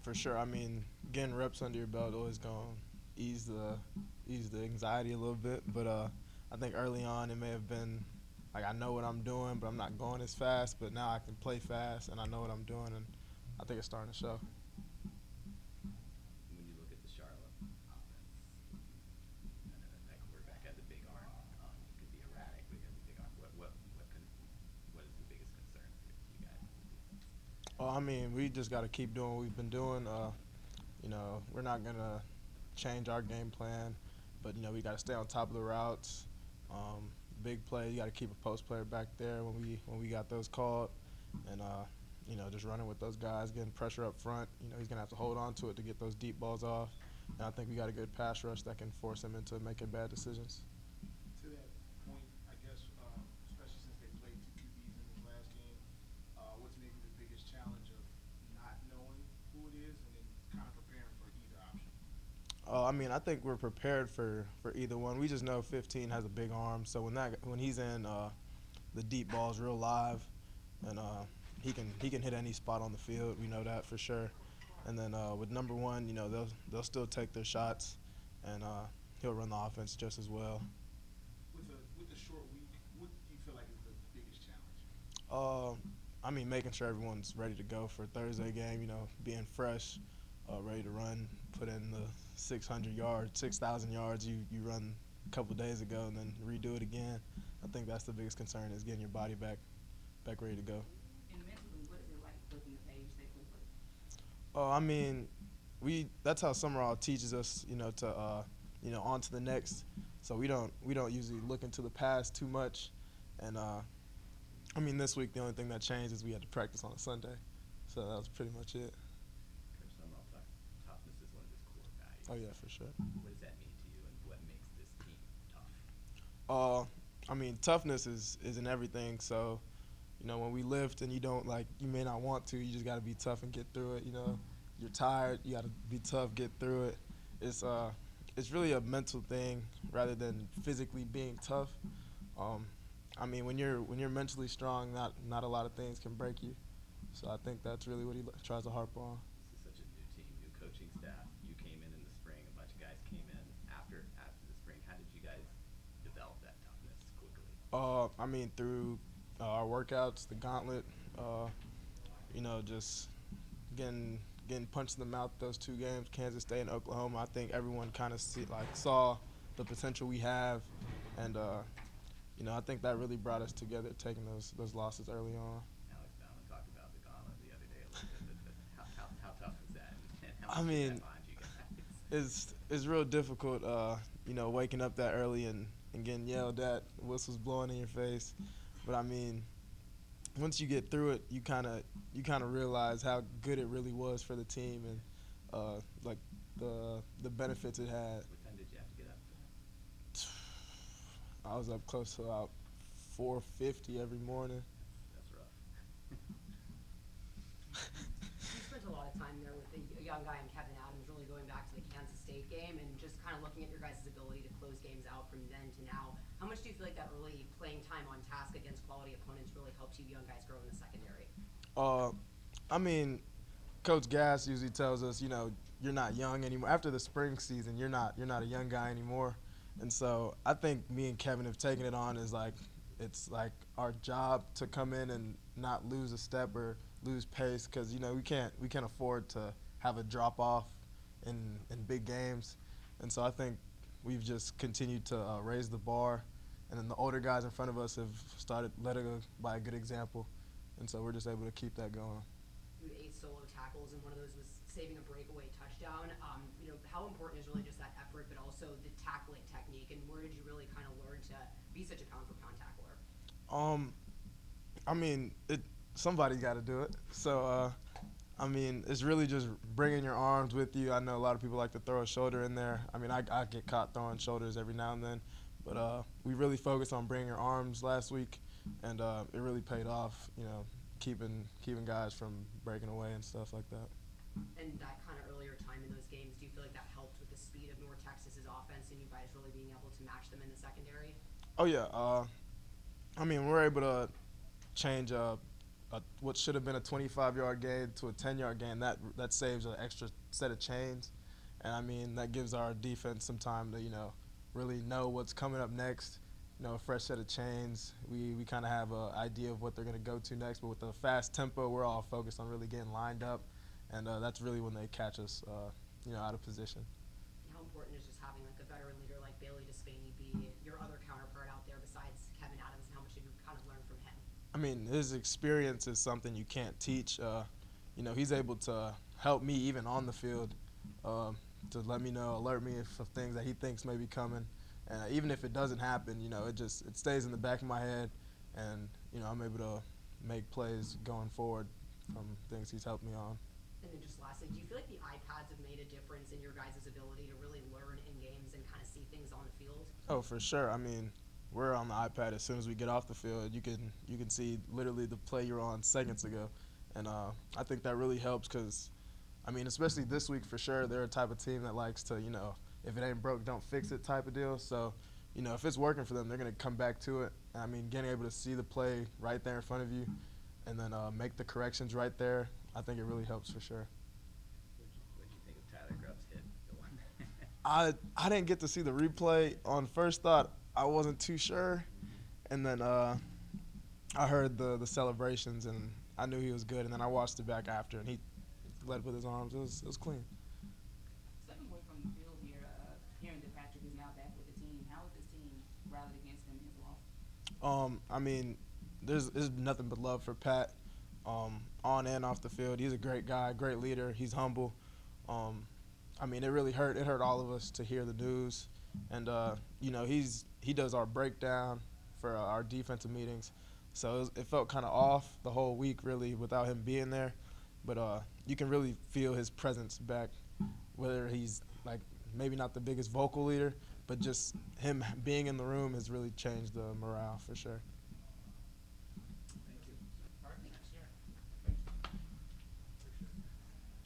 For sure. I mean, getting reps under your belt always gonna ease the ease the anxiety a little bit. But I think early on it may have been like I know what I'm doing, but I'm not going as fast. But now I can play fast, and I know what I'm doing, and I think it's starting to show. When you look at the Charlotte offense, I know that quarterback has a big arm. He could be erratic, but he has a big arm. What is the biggest concern for you guys as a defense? I mean, we just got to keep doing what we've been doing. We're not gonna change our game plan, but we got to stay on top of the routes. Um, Big play, you got to keep a post player back there when we got those called, and just running with those guys, getting pressure up front. He's gonna have to hold on to it to get those deep balls off, and I think we got a good pass rush that can force him into making bad decisions. To that point, I guess, especially since they played two QBs in this last game, what's maybe the biggest challenge of not knowing who it is and then kind of preparing for either option? I mean, I think we're prepared for either one. We just know 15 has a big arm, so when he's in, the deep ball's real live, and he can hit any spot on the field. We know that for sure. And then with number one, they'll still take their shots, and he'll run the offense just as well. With the short week, what do you feel like is the biggest challenge? Uh, I mean, making sure everyone's ready to go for Thursday game. Being fresh, ready to run, put in the 600 yards, 6,000 yards you run a couple days ago, and then redo it again. I think that's the biggest concern is getting your body back ready to go. And mentally, what is it like flipping the page so quickly? I mean, that's how Summerall teaches us, to on to the next. So we don't usually look into the past too much, and I mean this week the only thing that changed is we had to practice on a Sunday, so that was pretty much it. Coach Summerall talks toughness is one of his core Oh values. yeah, for sure. What does that mean to you, and what makes this team tough? Uh, I mean toughness is in everything. So when we lift and you don't like, you may not want to, you just got to be tough and get through it. You're tired, you got to be tough, get through it. It's really a mental thing rather than physically being tough. Um, I mean, when you're mentally strong, not a lot of things can break you. So I think that's really what he tries to harp on. This is such a new team, new coaching staff. You came in the spring. A bunch of guys came in after the spring. How did you guys develop that toughness quickly? I mean, through our workouts, the gauntlet, uh, just getting punched in the mouth those two games, Kansas State and Oklahoma. I think everyone kind of saw the potential we have, and I think that really brought us together, taking those losses early on. Alex Bauman talked about the gauntlet the other day a little bit, but how tough is that, and how I much is that mean, behind you guys? it's real difficult, waking up that early and getting yelled at, whistles blowing in your face. But I mean, once you get through it, you kind of realize how good it really was for the team and like the benefits it had. What time did you have to get up for that? I was up close to about 4:50 every morning. That's rough. You spent a lot of time there with a young guy in Kevin Adams, really going back to the Kansas State game and just kind of looking at your guys' ability to close games out from then to now. How much do you feel like that early playing time on task against quality opponents really helps you young guys grow in the secondary? Uh, I mean, Coach Gass usually tells us, you're not young anymore. After the spring season, you're not a young guy anymore. And so I think me and Kevin have taken it on as like it's like our job to come in and not lose a step or lose pace because we can't afford to have a drop off in big games. And so I think we've just continued to raise the bar, and then the older guys in front of us have started letting by a good example, and so we're just able to keep that going. You had 8 solo tackles, and one of those was saving a breakaway touchdown. How important is really just that effort, but also the tackling technique, and where did you really kind of learn to be such a pound for pound tackler? Um, I mean, somebody got to do it. So, I mean, it's really just bringing your arms with you. I know a lot of people like to throw a shoulder in there. I mean, I get caught throwing shoulders every now and then, but we really focused on bringing your arms last week, and it really paid off. Keeping guys from breaking away and stuff like that. And that kind of earlier time in those games, do you feel like that helped with the speed of North Texas's offense and you guys really being able to match them in the secondary? Oh yeah. I mean, we're able to change what should have been a 25-yard gain to a 10-yard gain. That saves an extra set of chains, and I mean that gives our defense some time to really know what's coming up next. A fresh set of chains. We kind of have an idea of what they're going to go to next, but with the fast tempo, we're all focused on really getting lined up, and that's really when they catch us, out of position. How important is just having like a veteran leader like Bailey Despaney be your other counterpart out there besides Kevin Adams, and how much have you kind of learned from him? I mean, his experience is something you can't teach. He's able to help me even on the field, to let me know, alert me of things that he thinks may be coming. And even if it doesn't happen, it stays in the back of my head, and I'm able to make plays going forward from things he's helped me on. And then just lastly, do you feel like the iPads have made a difference in your guys' ability to really learn in games and kind of see things on the field? Oh, for sure. I mean, we're on the iPad as soon as we get off the field. You can see literally the play you're on seconds ago, and I think that really helps because, I mean, especially this week for sure, they're a type of team that likes to, if it ain't broke, don't fix it type of deal. So, if it's working for them, they're going to come back to it. I mean, getting able to see the play right there in front of you and then make the corrections right there, I think it really helps for sure. What do you think of Tyler Grubb's hit? The one. I didn't get to see the replay. On first thought, I wasn't too sure. And then I heard the celebrations, and I knew he was good. And then I watched it back after, and he led with his arms. It was clean. Stepping away from the field here, hearing that Patrick is now back with the team, how has this team rallied against him in his loss? I mean, there's nothing but love for Pat, on and off the field. He's a great guy, great leader. He's humble. I mean, it really hurt. It hurt all of us to hear the news, and he does our breakdown for our defensive meetings, so it felt kind of off the whole week really without him being there. But you can really feel his presence back, whether he's like maybe not the biggest vocal leader, but just him being in the room has really changed the morale for sure.